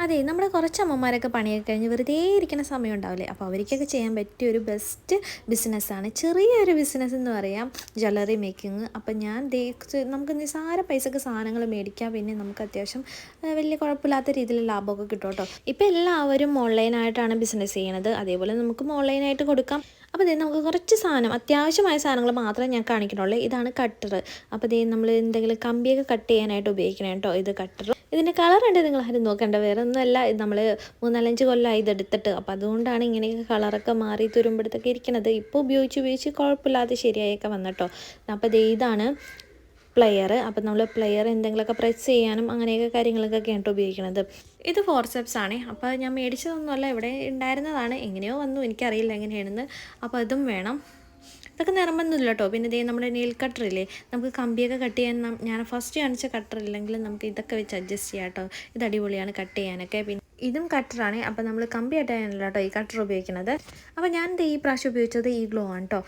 അതെ, നമ്മുടെ കുറച്ച് അമ്മമാരൊക്കെ പണിയൊക്കെ കഴിഞ്ഞ് വെറുതെ ഇരിക്കുന്ന സമയം ഉണ്ടാവില്ലേ, അപ്പോൾ അവർക്കൊക്കെ ചെയ്യാൻ പറ്റിയ ഒരു ബെസ്റ്റ് ബിസിനസ്സാണ് ചെറിയൊരു ബിസിനസ് എന്ന് പറയാം, ജ്വല്ലറി മേക്കിംഗ്. അപ്പം ഞാൻ നമുക്ക് നിസ്സാര പൈസക്ക് സാധനങ്ങൾ മേടിക്കാം, പിന്നെ നമുക്ക് അത്യാവശ്യം വലിയ കുഴപ്പമില്ലാത്ത രീതിയിൽ ലാഭമൊക്കെ കിട്ടും കേട്ടോ. ഇപ്പം എല്ലാവരും ഓൺലൈനായിട്ടാണ് ബിസിനസ് ചെയ്യണത്, അതേപോലെ നമുക്കും ഓൺലൈനായിട്ട് കൊടുക്കാം. അപ്പോൾ നമുക്ക് കുറച്ച് സാധനം, അത്യാവശ്യമായ സാധനങ്ങൾ മാത്രമേ ഞാൻ കാണിക്കണുള്ളൂ. ഇതാണ് കട്ടർ. അപ്പോൾ നമ്മൾ എന്തെങ്കിലും കമ്പിയൊക്കെ കട്ട് ചെയ്യാനായിട്ട് ഉപയോഗിക്കണം കേട്ടോ ഇത് കട്ടർ. ഇതിൻ്റെ കളർ ഉണ്ട്, നിങ്ങൾ ആരും നോക്കണ്ട, വേറെ ഒന്നുമല്ല. ഇത് നമ്മൾ 3-4 കൊല്ലമായി ഇതെടുത്തിട്ട്, അപ്പോൾ അതുകൊണ്ടാണ് ഇങ്ങനെയൊക്കെ കളറൊക്കെ മാറി തുരുമ്പെടുത്തൊക്കെ ഇരിക്കുന്നത്. ഇപ്പോൾ ഉപയോഗിച്ച് കുഴപ്പമില്ലാതെ ശരിയായൊക്കെ വന്നിട്ടോ. അപ്പോൾ ഇതാണ് പ്ലെയർ. അപ്പോൾ നമ്മൾ പ്ലെയർ എന്തെങ്കിലുമൊക്കെ പ്രസ് ചെയ്യാനും അങ്ങനെയൊക്കെ കാര്യങ്ങളൊക്കെയാണ് ഉപയോഗിക്കുന്നത്. ഇത് ഫോർസെപ്സ് ആണ്. അപ്പോൾ ഞാൻ മേടിച്ചതൊന്നുമല്ല, ഇവിടെ ഉണ്ടായിരുന്നതാണ്, എങ്ങനെയോ വന്നു, എനിക്കറിയില്ല എങ്ങനെയാണെന്ന്. അപ്പോൾ അതും വേണം. ഇതൊക്കെ നിർബന്ധമില്ല കേട്ടോ. പിന്നെ നമ്മുടെ നെയിൽ കട്ടറില്ലേ, നമുക്ക് കമ്പിയൊക്കെ കട്ട് ചെയ്യാൻ ഞാൻ ഫസ്റ്റ് കാണിച്ച കട്ടർ ഇല്ലെങ്കിൽ നമുക്ക് ഇതൊക്കെ വെച്ച് അഡ്ജസ്റ്റ് ചെയ്യാം കേട്ടോ. ഇത് അടിപൊളിയാണ് കട്ട് ചെയ്യാനൊക്കെ. പിന്നെ ഇതും കട്ടറാണ്. അപ്പോൾ നമ്മൾ കമ്പി കട്ടാനല്ല കേട്ടോ ഈ കട്ടർ ഉപയോഗിക്കുന്നത്. അപ്പോൾ ഞാൻ ഈ പ്രാവശ്യം ഉപയോഗിച്ചത് ഈ ഗ്ലൂ ആണ് കേട്ടോ.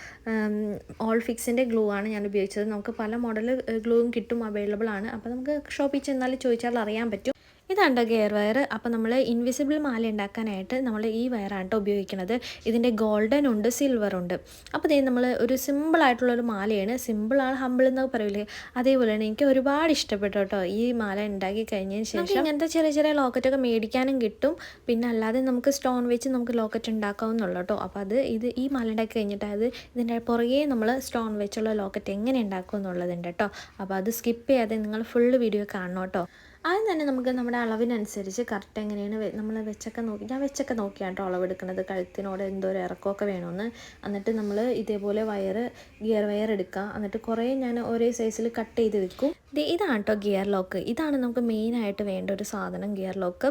ഓൾ ഫിക്സിൻ്റെ ഗ്ലൂ ആണ് ഞാൻ ഉപയോഗിച്ചത്. നമുക്ക് പല മോഡൽ ഗ്ലൂവും കിട്ടും, അവൈലബിൾ ആണ്. അപ്പോൾ നമുക്ക് ഷോപ്പിൽ ചെന്നാൽ ചോദിച്ചാൽ അറിയാൻ പറ്റും. ഇതാണ് ഗിയർ വയർ. അപ്പോൾ നമ്മൾ ഇൻവിസിബിൾ മാല ഉണ്ടാക്കാനായിട്ട് നമ്മൾ ഈ വയറാണ് കേട്ടോ ഉപയോഗിക്കുന്നത്. ഇതിൻ്റെ ഗോൾഡൻ ഉണ്ട്, സിൽവർ ഉണ്ട്. അപ്പോൾ നമ്മൾ ഒരു സിമ്പിളായിട്ടുള്ളൊരു മാലയാണ്. സിമ്പിളാണ് ഹമ്പിൾ എന്നൊക്കെ പറയില്ലേ, അതേപോലെ തന്നെ എനിക്ക് ഒരുപാട് ഇഷ്ടപ്പെട്ടു കേട്ടോ ഈ മാല ഉണ്ടാക്കി കഴിഞ്ഞതിന് ശേഷം. ഇങ്ങനത്തെ ചെറിയ ചെറിയ ലോക്കറ്റൊക്കെ മേടിക്കാനും കിട്ടും, പിന്നെ അല്ലാതെ നമുക്ക് സ്റ്റോൺ വെച്ച് നമുക്ക് ലോക്കറ്റ് ഉണ്ടാക്കാവുന്നുള്ളൂ കേട്ടോ. അപ്പോൾ ഈ മാല ഉണ്ടാക്കി കഴിഞ്ഞിട്ട് ഇതിൻ്റെ പുറകെ നമ്മൾ സ്റ്റോൺ വെച്ചുള്ള ലോക്കറ്റ് എങ്ങനെ ഉണ്ടാക്കും എന്നുള്ളതുണ്ട് കേട്ടോ. അപ്പോൾ അത് സ്കിപ്പ് ചെയ്യാതെ നിങ്ങൾ ഫുള്ള് വീഡിയോ കാണണം കേട്ടോ. ആദ്യം തന്നെ നമുക്ക് നമ്മുടെ അളവിനനുസരിച്ച് കറക്റ്റ് എങ്ങനെയാണ് നമ്മൾ ഞാൻ വെച്ചൊക്കെ നോക്കിയാണ് കേട്ടോ അളവെടുക്കുന്നത്, കഴുത്തിനോട് എന്തോരം ഇറക്കമൊക്കെ വേണമെന്ന്. എന്നിട്ട് നമ്മൾ ഇതേപോലെ ഗിയർ വയർ എടുക്കുക. എന്നിട്ട് കുറേ ഞാൻ ഒരേ സൈസിൽ കട്ട് ചെയ്ത് വെക്കും. ഇതാണ് കേട്ടോ ഗിയർ ലോക്ക്. ഇതാണ് നമുക്ക് മെയിനായിട്ട് വേണ്ട ഒരു സാധനം, ഗിയർ ലോക്ക്.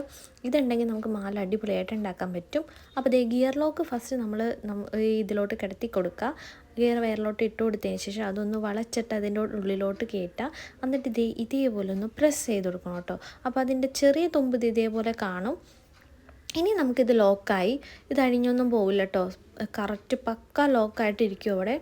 ഇതുണ്ടെങ്കിൽ നമുക്ക് മാല അടിപൊളിയായിട്ട് ഉണ്ടാക്കാൻ പറ്റും. അപ്പോൾ ഗിയർ ലോക്ക് ഫസ്റ്റ് നമ്മൾ ഇതിലോട്ട് കിടത്തി കൊടുക്കുക. ഗിയർ വയറിലോട്ട് ഇട്ട് കൊടുത്തതിന് ശേഷം അതൊന്ന് വളച്ചിട്ട് അതിൻ്റെ ഉള്ളിലോട്ട് കയറ്റുക. എന്നിട്ട് ഇതേപോലെ ഒന്ന് പ്രസ് ചെയ്ത് കൊടുക്കണം കേട്ടോ. അപ്പോൾ അതിൻ്റെ ചെറിയ തുമ്പ് ഇതേപോലെ കാണും. ഇനി നമുക്കിത് ലോക്കായി, ഇത് അഴിഞ്ഞൊന്നും പോവില്ല കേട്ടോ, കറക്റ്റ് പക്ക ലോക്കായിട്ടിരിക്കും അവിടെ.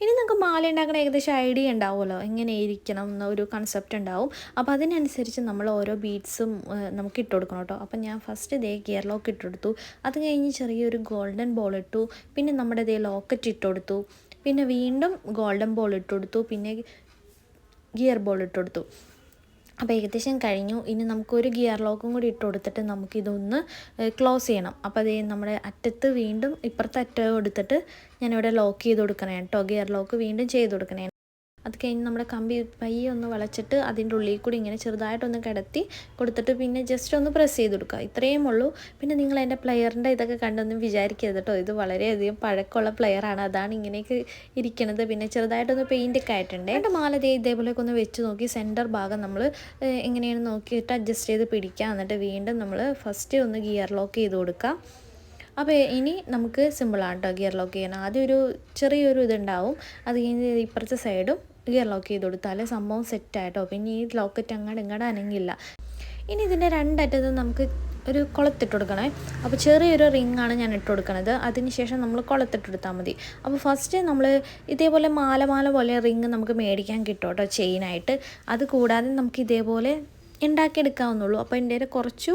ഇനി നമുക്ക് മാല ഉണ്ടാക്കുന്ന ഏകദേശം ഐഡിയ ഉണ്ടാവുമല്ലോ, എങ്ങനെ ഇരിക്കണം എന്നൊരു കൺസെപ്റ്റ് ഉണ്ടാവും. അപ്പോൾ അതിനനുസരിച്ച് നമ്മൾ ഓരോ ബീഡ്സും നമുക്ക് ഇട്ട് കൊടുക്കണം കേട്ടോ. അപ്പം ഞാൻ ഫസ്റ്റ് ഗിയർ ലോക്ക് ഇട്ടെടുത്തു. അത് കഴിഞ്ഞ് ചെറിയൊരു ഗോൾഡൻ ബോൾ ഇട്ടു. പിന്നെ നമ്മുടെ ലോക്കറ്റ് ഇട്ട് കൊടുത്തു. പിന്നെ വീണ്ടും ഗോൾഡൻ ബോൾ ഇട്ട് കൊടുത്തു. പിന്നെ ഗിയർ ബോൾ ഇട്ട് കൊടുത്തു. അപ്പോൾ ഏകദേശം കഴിഞ്ഞു. ഇനി നമുക്കൊരു ഗിയർ ലോക്കും കൂടി ഇട്ട് കൊടുത്തിട്ട് നമുക്കിതൊന്ന് ക്ലോസ് ചെയ്യണം. അപ്പോൾ നമ്മുടെ അറ്റത്ത് വീണ്ടും ഇപ്പുറത്തെ അറ്റം എടുത്തിട്ട് ഞാനിവിടെ ലോക്ക് ചെയ്ത് കൊടുക്കണേ കേട്ടോ. ഗിയർ ലോക്ക് വീണ്ടും ചെയ്ത് കൊടുക്കണേ. അത് കഴിഞ്ഞ് നമ്മുടെ കമ്പി പയ്യെ ഒന്ന് വളച്ചിട്ട് അതിൻ്റെ ഉള്ളിൽ കൂടി ഇങ്ങനെ ചെറുതായിട്ടൊന്ന് കിടത്തി കൊടുത്തിട്ട് പിന്നെ ജസ്റ്റ് ഒന്ന് പ്രസ് ചെയ്ത് കൊടുക്കുക. ഇത്രയും ഉള്ളൂ. പിന്നെ നിങ്ങൾ എൻ്റെ പ്ലെയറിൻ്റെ ഇതൊക്കെ കണ്ടൊന്നും വിചാരിക്കരുത് കേട്ടോ, ഇത് വളരെയധികം പഴക്കമുള്ള പ്ലെയറാണ്, അതാണ് ഇങ്ങനെയൊക്കെ ഇരിക്കുന്നത്. പിന്നെ ചെറുതായിട്ടൊന്ന് പെയിൻ്റൊക്കെ ആയിട്ടുണ്ട്. എൻ്റെ മാല ഇതേപോലെയൊക്കെ ഒന്ന് വെച്ച് നോക്കി സെൻറ്റർ ഭാഗം നമ്മൾ എങ്ങനെയാണ് നോക്കിയിട്ട് അഡ്ജസ്റ്റ് ചെയ്ത് പിടിക്കുക. എന്നിട്ട് വീണ്ടും നമ്മൾ ഫസ്റ്റ് ഒന്ന് ഗിയർ ലോക്ക് ചെയ്ത് കൊടുക്കുക. അപ്പോൾ ഇനി നമുക്ക് സിമ്പിളാണ് കേട്ടോ ഗിയർ ലോക്ക് ചെയ്യാൻ. ആദ്യം ഒരു ചെറിയൊരു ഇതുണ്ടാവും, അത് കഴിഞ്ഞ് ഇപ്പുറത്തെ സൈഡും ഗിയർ ലോക്ക് ചെയ്ത് കൊടുത്താൽ സംഭവം സെറ്റായിട്ടോ. പിന്നെ ഈ ലോക്കറ്റ് അങ്ങോട്ട് അനങ്ങില്ല. ഇനി ഇതിൻ്റെ രണ്ടറ്റത്തും നമുക്ക് ഒരു കുളത്തിട്ട് കൊടുക്കണേ. അപ്പോൾ ചെറിയൊരു റിങ്ങാണ് ഞാൻ ഇട്ട് കൊടുക്കുന്നത്. അതിന് ശേഷം നമ്മൾ കുളത്തിട്ടെടുത്താൽ മതി. അപ്പോൾ ഫസ്റ്റ് നമ്മൾ ഇതേപോലെ മാല പോലെ റിങ് നമുക്ക് മേടിക്കാൻ കിട്ടും കേട്ടോ ചെയിനായിട്ട്. അത് കൂടാതെ നമുക്ക് ഇതേപോലെ ഉണ്ടാക്കിയെടുക്കാവുന്നുള്ളൂ. അപ്പോൾ എൻ്റെ കുറച്ചു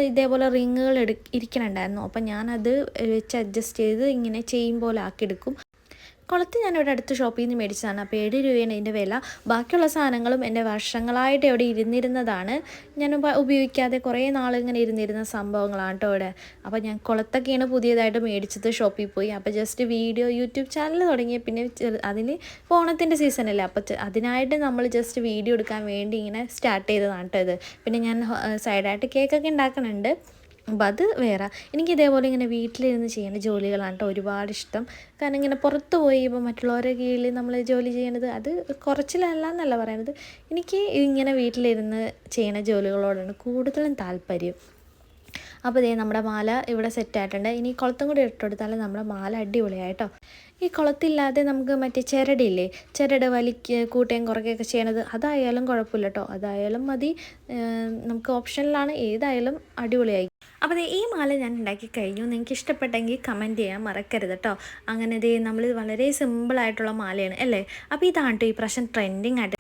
ഇതേപോലെ റിങ്ങുകൾ ഇരിക്കണുണ്ടായിരുന്നു. അപ്പോൾ ഞാനത് വെച്ച് അഡ്ജസ്റ്റ് ചെയ്ത് ഇങ്ങനെ ചെയിൻ പോലെ ആക്കിയെടുക്കും. കുളത്ത് ഞാനിവിടെ അടുത്ത ഷോപ്പിൽ നിന്ന് മേടിച്ചതാണ്. അപ്പോൾ 7 രൂപയാണ് ഇതിൻ്റെ വില. ബാക്കിയുള്ള സാധനങ്ങളും എൻ്റെ വർഷങ്ങളായിട്ട് ഇവിടെ ഇരുന്നിരുന്നതാണ്. ഞാൻ ഉപയോഗിക്കാതെ കുറേ നാളിങ്ങനെ ഇരുന്നിരുന്ന സംഭവങ്ങളാണ് കേട്ടോ ഇവിടെ. അപ്പോൾ ഞാൻ കുളത്തൊക്കെയാണ് പുതിയതായിട്ട് മേടിച്ചത് ഷോപ്പിൽ പോയി. അപ്പോൾ ജസ്റ്റ് യൂട്യൂബ് ചാനൽ തുടങ്ങിയ പിന്നെ അതിന് ഓണത്തിൻ്റെ സീസണല്ലേ, അപ്പോൾ അതിനായിട്ട് നമ്മൾ ജസ്റ്റ് വീഡിയോ എടുക്കാൻ വേണ്ടി ഇങ്ങനെ സ്റ്റാർട്ട് ചെയ്തതാണ് കേട്ടോ ഇത്. പിന്നെ ഞാൻ സൈഡായിട്ട് കേക്കൊക്കെ ഉണ്ടാക്കുന്നുണ്ട്. അപ്പം അത് വേറെ. എനിക്ക് ഇതേപോലെ ഇങ്ങനെ വീട്ടിലിരുന്ന് ചെയ്യുന്ന ജോലികളാണ് കേട്ടോ ഒരുപാട് ഇഷ്ടം. കാരണം ഇങ്ങനെ പുറത്ത് പോയി ഇപ്പോൾ മറ്റുള്ളവരുടെ കീഴിൽ നമ്മൾ ജോലി ചെയ്യണത് അത് കുറച്ചിലല്ല എന്നല്ല പറയുന്നത്, എനിക്ക് ഇങ്ങനെ വീട്ടിലിരുന്ന് ചെയ്യുന്ന ജോലികളോടാണ് കൂടുതലും താല്പര്യം. അപ്പോൾ നമ്മുടെ മാല ഇവിടെ സെറ്റായിട്ടുണ്ട്. ഇനി കുളത്തും കൂടി ഇട്ടെടുത്താൽ നമ്മുടെ മാല അടിപൊളിയായിട്ടോ. ഈ കുളത്തില്ലാതെ നമുക്ക് മറ്റേ ചിരടില്ലേ, ചിരട് കൂട്ടുകയും കുറയ്ക്കുകയൊക്കെ ചെയ്യണത്, അതായാലും കുഴപ്പമില്ല കേട്ടോ, അതായാലും മതി, നമുക്ക് ഓപ്ഷനിലാണ്, ഏതായാലും അടിപൊളിയായി. അപ്പോൾ ഈ മാല ഞാൻ ഉണ്ടാക്കി കഴിഞ്ഞു. നിങ്ങൾക്ക് ഇഷ്ടപ്പെട്ടെങ്കിൽ കമൻറ്റ് ചെയ്യാൻ മറക്കരുത് കേട്ടോ. അങ്ങനെ നമ്മൾ വളരെ സിമ്പിളായിട്ടുള്ള മാലയാണ് അല്ലേ. അപ്പോൾ ഇതാണ് കേട്ടോ ഈ പ്രാവശ്യം ട്രെൻഡിങ് ആയിട്ട്.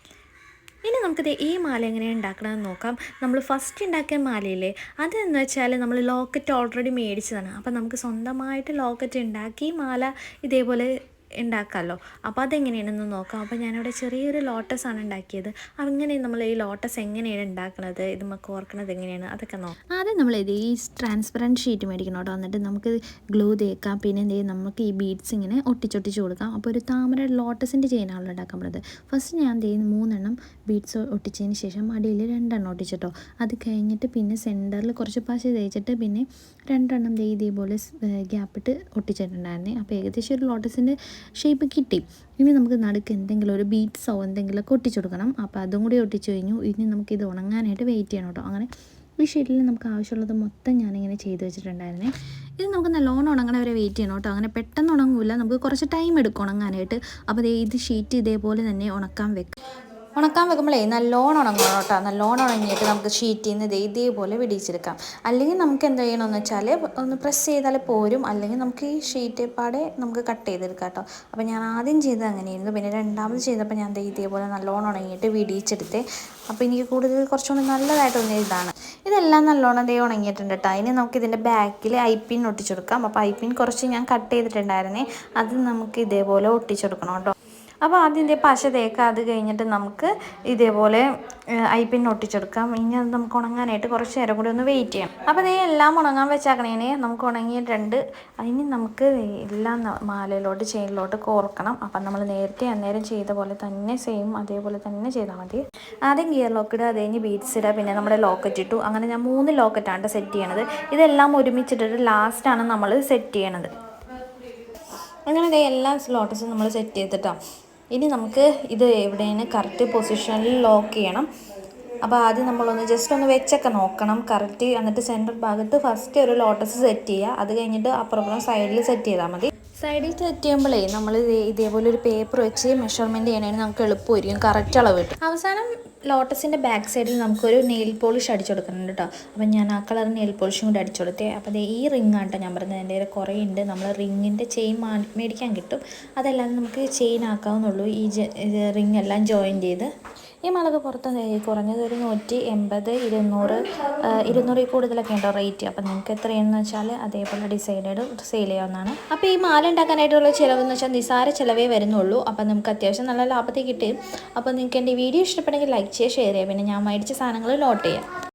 ഇനി നമുക്കിത് ഈ മാല എങ്ങനെയാണ് ഉണ്ടാക്കണമെന്ന് നോക്കാം. നമ്മൾ ഫസ്റ്റ് ഉണ്ടാക്കിയ മാലയില്ലേ, അതെന്ന് വെച്ചാൽ നമ്മൾ ലോക്കറ്റ് ഓൾറെഡി മേടിച്ചതാണ്. അപ്പോൾ നമുക്ക് സ്വന്തമായിട്ട് ലോക്കറ്റ് ഉണ്ടാക്കി മാല ഇതേപോലെ ഉണ്ടാക്കാമല്ലോ. അപ്പോൾ അതെങ്ങനെയാണെന്ന് നോക്കാം. അപ്പോൾ ഞാനിവിടെ ചെറിയൊരു ലോട്ടസാണ് ഉണ്ടാക്കിയത്. അങ്ങനെ നമ്മൾ ഈ ലോട്ടസ് എങ്ങനെയാണ് ഉണ്ടാക്കുന്നത്, ഇത് നമുക്ക് ഓർക്കുന്നത് എങ്ങനെയാണ്, അതൊക്കെ നോക്കാം. ആദ്യം നമ്മൾ ഈ ട്രാൻസ്പെറൻറ്റ് ഷീറ്റ് മേടിക്കണം കേട്ടോ. എന്നിട്ട് നമുക്ക് ഗ്ലൂ തേക്കാം. പിന്നെ എന്ത് ചെയ്യും, നമുക്ക് ഈ ബീഡ്സ് ഇങ്ങനെ ഒട്ടിച്ചൊട്ടിച്ച് കൊടുക്കാം. അപ്പോൾ ഒരു താമര ലോട്ടസിൻ്റെ ചെയിനാണല്ലോ ഉണ്ടാക്കാൻ പറ്റുന്നത്. ഫസ്റ്റ് ഞാൻ എന്ത് ചെയ്യും, 3 ബീഡ്സ് ഒട്ടിച്ചതിന് ശേഷം അടിയിൽ 2 ഒട്ടിച്ചിട്ടോ. അത് കഴിഞ്ഞിട്ട് പിന്നെ സെൻറ്ററിൽ കുറച്ച് പശ തേച്ചിട്ട് പിന്നെ 2 ഇതേപോലെ ഗ്യാപ്പിട്ട് ഒട്ടിച്ചിട്ടുണ്ടായിരുന്നേ. അപ്പോൾ ഏകദേശം ഒരു ലോട്ടസിൻ്റെ ഷേപ്പ് കിട്ടി. ഇനി നമുക്ക് നടുക്ക് എന്തെങ്കിലും ഒരു ബീഡ്സോ എന്തെങ്കിലുമൊക്കെ ഒട്ടിച്ചു കൊടുക്കണം. അപ്പോൾ അതും കൂടി ഒട്ടിച്ചു കഴിഞ്ഞു. ഇനി നമുക്കിത് ഉണങ്ങാനായിട്ട് വെയിറ്റ് ചെയ്യണം കേട്ടോ. അങ്ങനെ ഈ ഷീറ്റിൽ നമുക്ക് ആവശ്യമുള്ളത് മൊത്തം ഞാനിങ്ങനെ ചെയ്ത് വെച്ചിട്ടുണ്ടായിരുന്നേ. ഇത് നമുക്ക് നല്ലോണം ഉണങ്ങണ വരെ വെയിറ്റ് ചെയ്യണം കേട്ടോ. അങ്ങനെ പെട്ടെന്ന് ഉണങ്ങില്ല, നമുക്ക് കുറച്ച് ടൈം എടുക്കും ഉണങ്ങാനായിട്ട്. അപ്പോൾ ഇത് ഷീറ്റ് ഇതേപോലെ തന്നെ ഉണക്കാൻ വെക്കുമ്പോഴേ നല്ലോണം ഉണങ്ങണം കേട്ടോ. നല്ലോണം ഉണങ്ങിയിട്ട് നമുക്ക് ഷീറ്റിൽ നിന്ന് ഇതേപോലെ വിടിയിച്ചെടുക്കാം. അല്ലെങ്കിൽ നമുക്ക് എന്ത് ചെയ്യണമെന്ന് വെച്ചാൽ ഒന്ന് പ്രസ് ചെയ്താൽ പോരും, അല്ലെങ്കിൽ നമുക്ക് ഈ ഷീറ്റ് പാടെ നമുക്ക് കട്ട് ചെയ്തെടുക്കാം കേട്ടോ. അപ്പോൾ ഞാൻ ആദ്യം ചെയ്തത് അങ്ങനെയായിരുന്നു. പിന്നെ രണ്ടാമത് ചെയ്തപ്പോൾ ഞാൻ ഇതേപോലെ നല്ലോണം ഉണങ്ങിയിട്ട് വിടിയിച്ചെടുത്തേ. അപ്പോൾ എനിക്ക് കുറച്ചുകൂടി നല്ലതായിട്ട് തോന്നിയത് ഇതാണ്. ഇതെല്ലാം നല്ലോണം ഉണങ്ങിയിട്ടുണ്ട് കേട്ടോ. ഇനി നമുക്ക് ഇതിൻ്റെ ബാക്കിൽ ഐപ്പിൻ ഒട്ടിച്ചെടുക്കാം. അപ്പോൾ ഐപ്പിൻ കുറച്ച് ഞാൻ കട്ട് ചെയ്തിട്ടുണ്ടായിരുന്നേ, അത് നമുക്ക് ഇതേപോലെ ഒട്ടിച്ചെടുക്കണം കേട്ടോ. അപ്പോൾ ആദ്യം പശ തേക്കുക. അത് കഴിഞ്ഞിട്ട് നമുക്ക് ഇതേപോലെ ഐപ്പിൻ ഒട്ടിച്ചെടുക്കാം. ഇനി അത് നമുക്ക് ഉണങ്ങാനായിട്ട് കുറച്ച് നേരം കൂടി ഒന്ന് വെയിറ്റ് ചെയ്യാം. അപ്പോൾ എല്ലാം ഉണങ്ങാൻ വെച്ചാക്കണേനെ നമുക്ക് ഉണങ്ങിയിട്ടുണ്ട്. ഇനി നമുക്ക് എല്ലാം മാലയിലോട്ട് ചെയിനിലോട്ട് കോർക്കണം. അപ്പം നമ്മൾ നേരത്തെ അന്നേരം ചെയ്ത പോലെ തന്നെ സെയിം അതേപോലെ തന്നെ ചെയ്താൽ മതി. ആദ്യം ഗിയർ ലോക്ക് ഇടുക, അത് കഴിഞ്ഞ് ബീഡ്സ് ഇടുക, പിന്നെ നമ്മുടെ ലോക്കറ്റ് ഇട്ടു. അങ്ങനെ ഞാൻ 3 ലോക്കറ്റാണ് സെറ്റ് ചെയ്യണത്. ഇതെല്ലാം ഒരുമിച്ചിട്ടിട്ട് ലാസ്റ്റാണ് നമ്മൾ സെറ്റ് ചെയ്യണത്. അങ്ങനെ എല്ലാ ലോട്ടസും നമ്മൾ സെറ്റ് ചെയ്തിട്ടാണ്. ഇനി നമുക്ക് ഇത് എവിടെയാണ് കറക്റ്റ് പൊസിഷനിൽ ലോക്ക് ചെയ്യണം. അപ്പോൾ ആദ്യം നമ്മളൊന്ന് ജസ്റ്റ് ഒന്ന് വെച്ചൊക്കെ നോക്കണം കറക്റ്റ്. എന്നിട്ട് സെൻറ്റർ ഭാഗത്ത് ഫസ്റ്റ് ഒരു ലോട്ടസ് സെറ്റ് ചെയ്യുക. അത് കഴിഞ്ഞിട്ട് അപ്പുറം സൈഡിൽ സെറ്റ് ചെയ്താൽ മതി. സൈഡിൽ സെറ്റ് ചെയ്യുമ്പോഴേ നമ്മൾ ഇതേപോലെ ഒരു പേപ്പർ വെച്ച് മെഷർമെൻറ്റ് ചെയ്യണമെങ്കിൽ നമുക്ക് എളുപ്പമായിരിക്കും, കറക്റ്റ് അളവ് കിട്ടും. അവസാനം ലോട്ടസിൻ്റെ ബാക്ക് സൈഡിൽ നമുക്കൊരു നെയിൽ പോളിഷ് അടിച്ചു കൊടുക്കുന്നുണ്ട് കേട്ടോ. അപ്പം ഞാൻ ആ കളർ നെയിൽ പോളിഷും കൂടി അടിച്ചു കൊടുത്തേ. അപ്പോൾ ഈ റിങ് ആട്ടോ ഞാൻ പറഞ്ഞത്. എൻ്റെ കയ്യിൽ കുറേ ഉണ്ട്. നമ്മൾ റിങ്ങിൻ്റെ ചെയിൻ മേടിക്കാൻ കിട്ടും. അതല്ലാതെ നമുക്ക് ചെയിൻ ആക്കാവുന്നുള്ളൂ. ഈ റിങ് എല്ലാം ജോയിൻ ചെയ്ത് ഈ മാലക്ക് പുറത്ത് കുറഞ്ഞത് ഒരു 180, 200 കൂടുതലൊക്കെ ഉണ്ടോ റേറ്റ്. അപ്പം നിങ്ങൾക്ക് എത്രയാണെന്ന് വെച്ചാൽ അതേപോലെ ഡിസൈഡ് സെയിൽ ചെയ്യാവുന്നതാണ്. അപ്പോൾ ഈ മാല ഉണ്ടാക്കാനായിട്ടുള്ള ചിലവെന്ന് വെച്ചാൽ നിസാര ചിലവേ വരുന്നുള്ളൂ. അപ്പം നമുക്ക് അത്യാവശ്യം നല്ല ലാഭത്തിൽ കിട്ടും. അപ്പോൾ നിങ്ങൾക്ക് എൻ്റെ വീഡിയോ ഇഷ്ടപ്പെടുമെങ്കിൽ ലൈക്ക് ചെയ്യുക, ഷെയർ ചെയ്യുക. പിന്നെ ഞാൻ മേടിച്ച സാധനങ്ങൾ നോട്ട് ചെയ്യുക.